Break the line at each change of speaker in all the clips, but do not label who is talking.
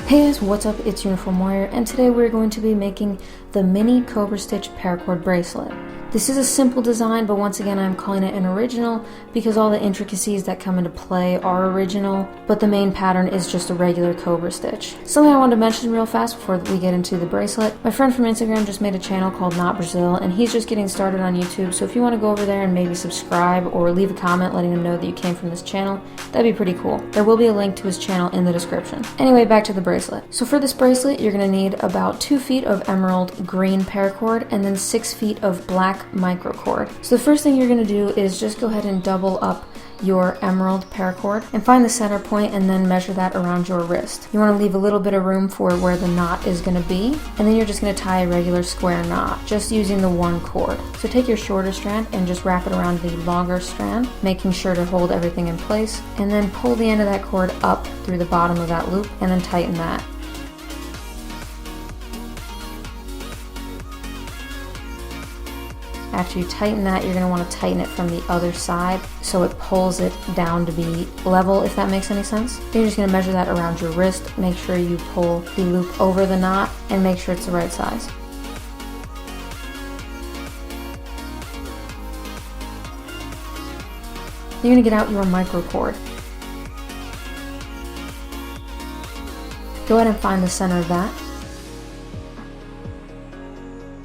Hey guys, what's up? It's UniformWarrior, and today we're going to be making the mini Cobra Stitch Paracord bracelet. This is a simple design, but once again I'm calling it an original because all the intricacies that come into play are original, but the main pattern is just a regular Cobra stitch. Something I wanted to mention real fast before we get into the bracelet. My friend from Instagram just made a channel called Not Brazil, and he's just getting started on YouTube, so if you want to go over there and maybe subscribe or leave a comment letting him know that you came from this channel, that'd be pretty cool. There will be a link to his channel in the description. Anyway, back to the bracelet. So for this bracelet, you're going to need about 2 feet of emerald green paracord and then 6 feet of black microcord. So the first thing you're going to do is just go ahead and double up your emerald paracord and find the center point and then measure that around your wrist. You want to leave a little bit of room for where the knot is going to be, and then you're just going to tie a regular square knot just using the one cord. So take your shorter strand and just wrap it around the longer strand, making sure to hold everything in place, and then pull the end of that cord up through the bottom of that loop and then tighten that. After you tighten that, you're going to want to tighten it from the other side so it pulls it down to be level, if that makes any sense. Then you're just going to measure that around your wrist. Make sure you pull the loop over the knot and make sure it's the right size. Then you're going to get out your microcord. Go ahead and find the center of that.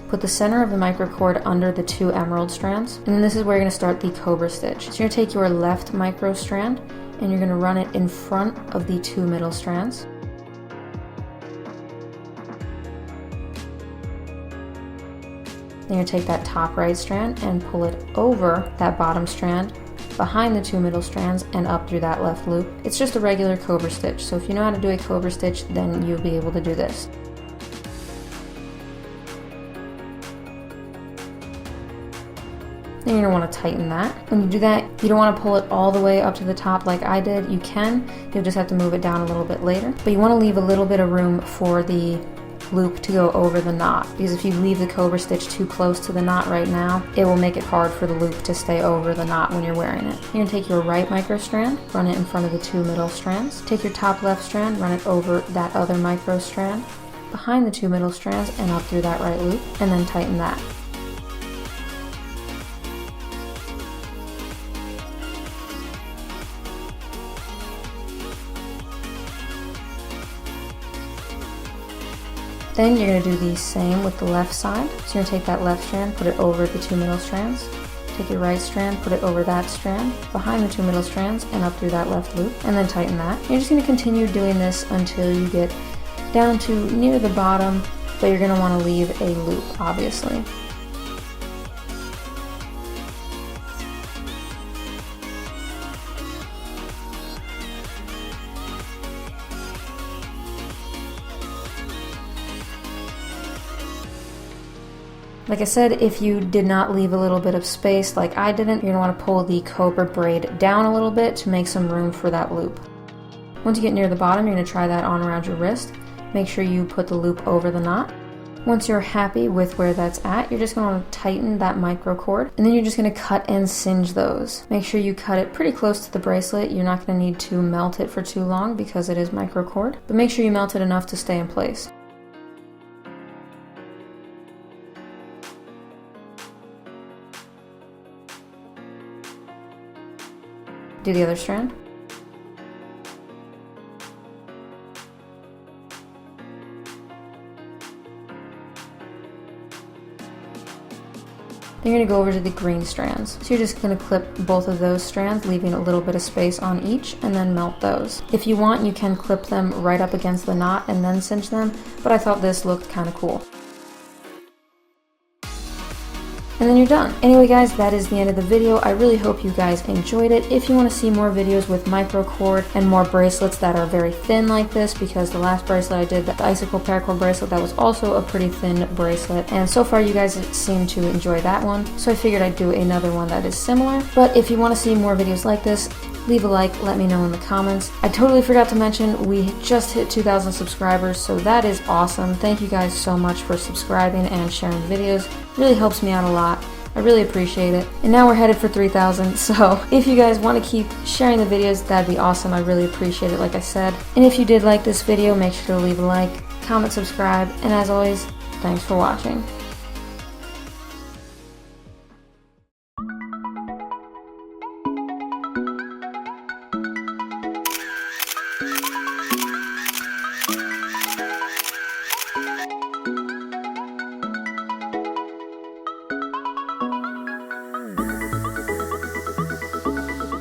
Put the center of the microcord under the 2 emerald strands, and then this is where you're going to start the Cobra stitch. So you're going to take your left micro strand and you're going to run it in front of the 2 middle strands. Then you're going to take that top right strand and pull it over that bottom strand, behind the 2 middle strands, and up through that left loop. It's just a regular Cobra stitch, so if you know how to do a Cobra stitch, then you'll be able to do this. Then you're going to want to tighten that. When you do that, you don't want to pull it all the way up to the top like I did. You can, you'll just have to move it down a little bit later. But you want to leave a little bit of room for the loop to go over the knot, because if you leave the Cobra stitch too close to the knot right now, it will make it hard for the loop to stay over the knot when you're wearing it. You're going to take your right micro strand, run it in front of the 2 middle strands. Take your top left strand, run it over that other micro strand, behind the 2 middle strands, and up through that right loop, and then tighten that. Then you're going to do the same with the left side. So you're going to take that left strand, put it over the 2 middle strands. Take your right strand, put it over that strand, behind the 2 middle strands, and up through that left loop, and then tighten that. You're just going to continue doing this until you get down to near the bottom, but you're going to want to leave a loop, obviously. Like I said, if you did not leave a little bit of space like I didn't, you're going to want to pull the Cobra braid down a little bit to make some room for that loop. Once you get near the bottom, you're going to try that on around your wrist. Make sure you put the loop over the knot. Once you're happy with where that's at, you're just going to tighten that micro cord, and then you're just going to cut and singe those. Make sure you cut it pretty close to the bracelet. You're not going to need to melt it for too long because it is micro cord, but make sure you melt it enough to stay in place. Do the other strand. Then you're going to go over to the green strands. So you're just going to clip both of those strands, leaving a little bit of space on each, and then melt those. If you want, you can clip them right up against the knot and then cinch them, but I thought this looked kind of cool. And then you're done. Anyway guys, that is the end of the video. I really hope you guys enjoyed it. If you want to see more videos with microcord and more bracelets that are very thin like this, because the last bracelet I did, the icicle paracord bracelet, that was also a pretty thin bracelet, and so far you guys seem to enjoy that one, so I figured I'd do another one that is similar. But if you want to see more videos like this, leave a like, let me know in the comments. I totally forgot to mention, we just hit 2,000 subscribers, so that is awesome. Thank you guys so much for subscribing and sharing videos. It really helps me out a lot. I really appreciate it. And now we're headed for 3,000, so if you guys want to keep sharing the videos, that'd be awesome. I really appreciate it, like I said. And if you did like this video, make sure to leave a like, comment, subscribe, and as always, thanks for watching.